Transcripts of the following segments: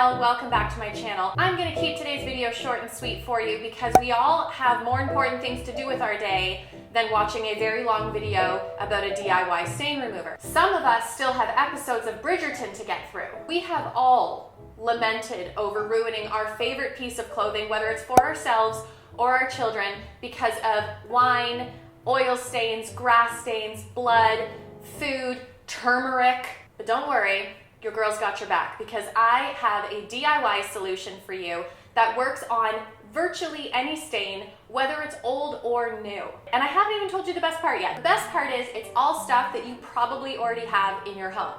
Elle, welcome back to my channel. I'm gonna keep today's video short and sweet for you because we all have more important things to do with our day than watching a very long video about a DIY stain remover. Some of us still have episodes of Bridgerton to get through. We have all lamented over ruining our favorite piece of clothing, whether it's for ourselves or our children, because of wine, oil stains, grass stains, blood, food, turmeric. But don't worry, your girl's got your back because I have a DIY solution for you that works on virtually any stain, whether it's old or new. And I haven't even told you the best part yet. The best part is it's all stuff that you probably already have in your home.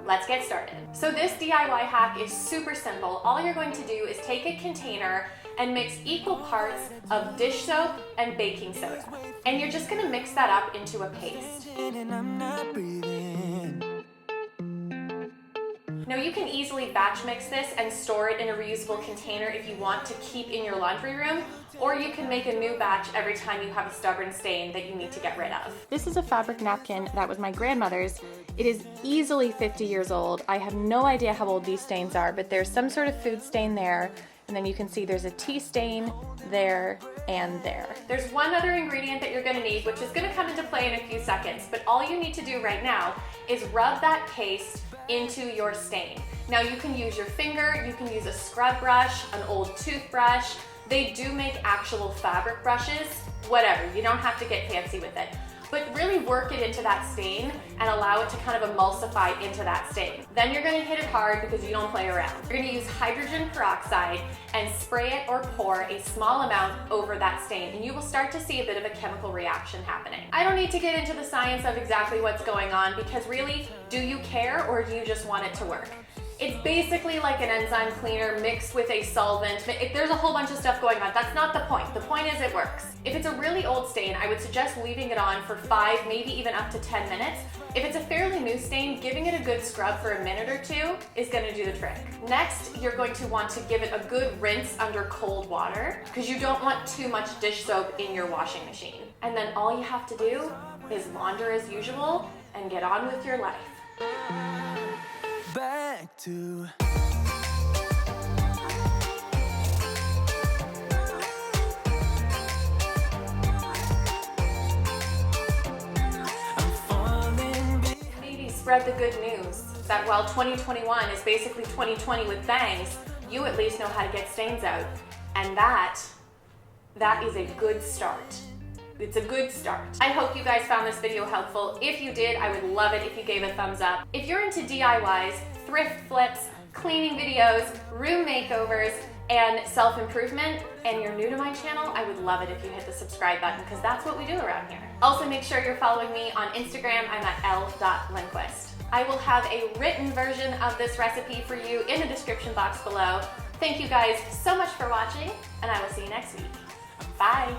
Let's get started. So this DIY hack is super simple. All you're going to do is take a container and mix equal parts of dish soap and baking soda. And you're just gonna mix that up into a paste. Now you can easily batch mix this and store it in a reusable container if you want to keep in your laundry room, or you can make a new batch every time you have a stubborn stain that you need to get rid of. This is a fabric napkin that was my grandmother's. It is easily 50 years old. I have no idea how old these stains are, but there's some sort of food stain there, and then you can see there's a tea stain there and there. There's one other ingredient that you're gonna need, which is gonna come into play in a few seconds, but all you need to do right now is rub that paste into your stain. Now you can use your finger, you can use a scrub brush, an old toothbrush. They do make actual fabric brushes, whatever, you don't have to get fancy with it. But really work it into that stain and allow it to kind of emulsify into that stain. Then you're gonna hit it hard because you don't play around. You're gonna use hydrogen peroxide and spray it or pour a small amount over that stain, and you will start to see a bit of a chemical reaction happening. I don't need to get into the science of exactly what's going on because really, do you care or do you just want it to work? It's basically like an enzyme cleaner mixed with a solvent. There's a whole bunch of stuff going on. That's not the point. The point is it works. If it's a really old stain, I would suggest leaving it on for 5, maybe even up to 10 minutes. If it's a fairly new stain, giving it a good scrub for a minute or two is gonna do the trick. Next, you're going to want to give it a good rinse under cold water because you don't want too much dish soap in your washing machine. And then all you have to do is launder as usual and get on with your life. Back to maybe spread the good news that while 2021 is basically 2020 with bangs, you at least know how to get stains out. And that is a good start. It's a good start. I hope you guys found this video helpful. If you did, I would love it if you gave a thumbs up. If you're into DIYs, thrift flips, cleaning videos, room makeovers, and self-improvement, and you're new to my channel, I would love it if you hit the subscribe button because that's what we do around here. Also, make sure you're following me on Instagram. I'm at Elle.Lindquist. I will have a written version of this recipe for you in the description box below. Thank you guys so much for watching, and I will see you next week. Bye.